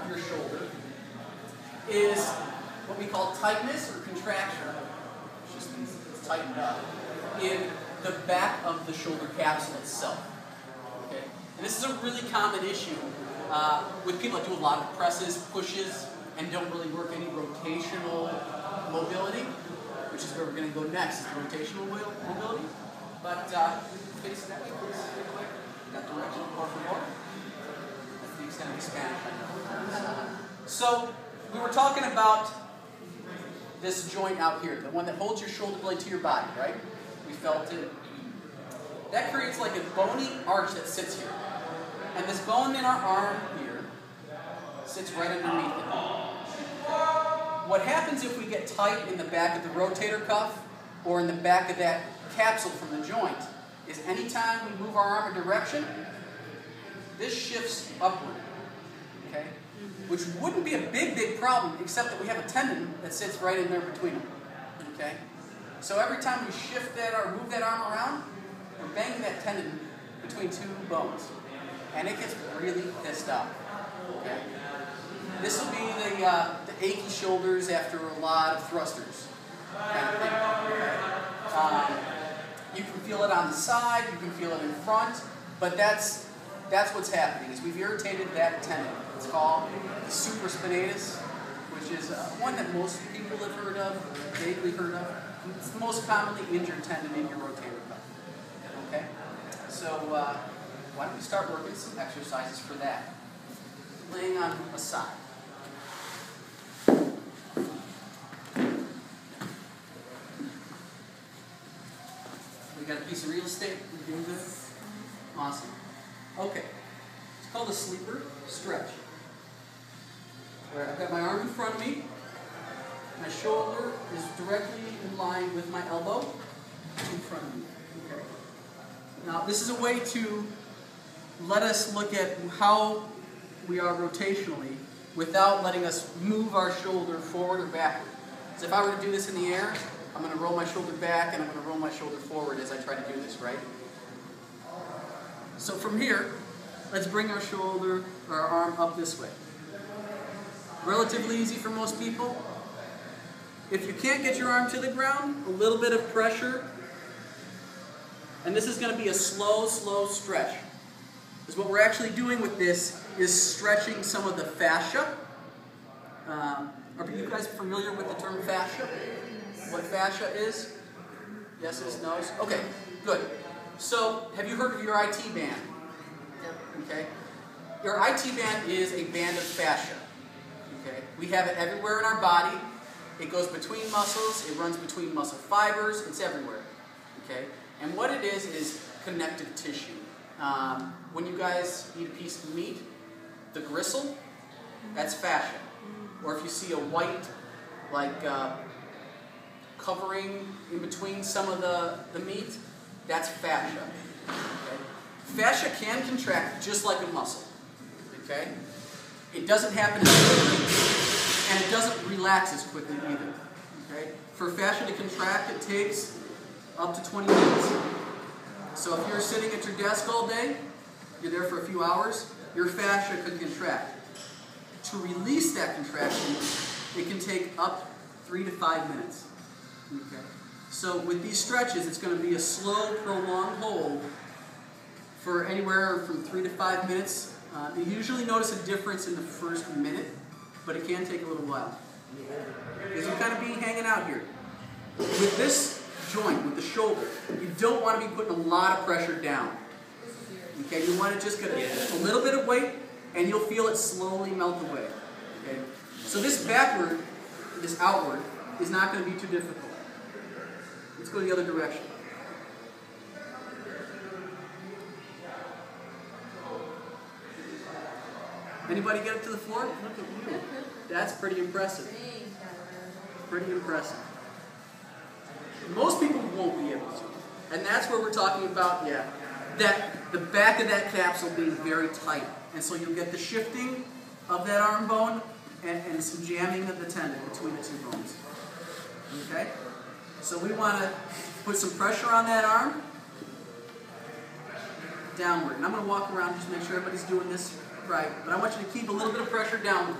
of your shoulder is what we call tightness or contraction. It just means it's tightened up in the back of the shoulder capsule itself. Okay? And this is a really common issue with people that do a lot of presses, pushes, and don't really work any rotational mobility, which is where we're going to go next, is rotational mobility. But face that way, please. That direction, por favor. That's the extent of the Spanish I know. So, we were talking about this joint out here, the one that holds your shoulder blade to your body, right? We felt it. That creates like a bony arch that sits here. And this bone in our arm here sits right underneath it. What happens if we get tight in the back of the rotator cuff or in the back of that capsule from the joint is anytime we move our arm a direction, this shifts upward. Okay? Which wouldn't be a big problem except that we have a tendon that sits right in there between them. Okay? So every time we shift that or move that arm around, we're banging that tendon between two bones. And it gets really pissed off. Okay? This will be the achy shoulders after a lot of thrusters kind of thing. Okay? You can feel it on the side, you can feel it in front, but that's what's happening, is we've irritated that tendon. It's called the supraspinatus, which is one that most people have heard of, vaguely heard of. It's the most commonly injured tendon in your rotator cuff. Okay? So why don't we start working some exercises for that? Laying on a side. We got a piece of real estate? We're doing good? Awesome. Okay. It's called a sleeper stretch. Where I've got my arm in front of me. My shoulder is directly in line with my elbow in front of me. Okay. Now, this is a way to let us look at how we are rotationally without letting us move our shoulder forward or backward. So if I were to do this in the air, I'm going to roll my shoulder back and I'm going to roll my shoulder forward as I try to do this, right? So from here, let's bring our shoulder or our arm up this way. Relatively easy for most people. If you can't get your arm to the ground, a little bit of pressure, and this is going to be a slow stretch. Because what we're actually doing with this is stretching some of the fascia. Are you guys familiar with the term fascia? What fascia is? Yeses, nos? Okay, good. So, have you heard of your IT band? Okay. Your IT band is a band of fascia. Okay. We have it everywhere in our body. It goes between muscles. It runs between muscle fibers. It's everywhere. Okay. And what it is connective tissue. When you guys eat a piece of meat, the gristle, that's fascia. Or if you see a white, like, covering in between some of the meat, that's fascia. Okay? Fascia can contract just like a muscle. Okay? It doesn't happen as quickly, and it doesn't relax as quickly either. Okay? For fascia to contract, it takes up to 20 minutes. So if you're sitting at your desk all day, you're there for a few hours, your fascia could contract. To release that contraction, it can take up 3 to 5 minutes. Okay. So with these stretches, it's going to be a slow, prolonged hold for anywhere from 3 to 5 minutes. You usually notice a difference in the first minute, but it can take a little while. Because you'll kind of be hanging out here. With this joint, with the shoulder, you don't want to be putting a lot of pressure down. Okay, you want to just get a little bit of weight, and you'll feel it slowly melt away. Okay, so this backward, this outward, is not going to be too difficult. Let's go the other direction. Anybody get up to the floor? Look at you. That's pretty impressive. Pretty impressive. Most people won't be able to. And that's where we're talking about, that the back of that capsule being very tight. And so you'll get the shifting of that arm bone and some jamming of the tendon between the two bones. Okay? So we want to put some pressure on that arm. Downward. And I'm going to walk around just to make sure everybody's doing this Right, but I want you to keep a little bit of pressure down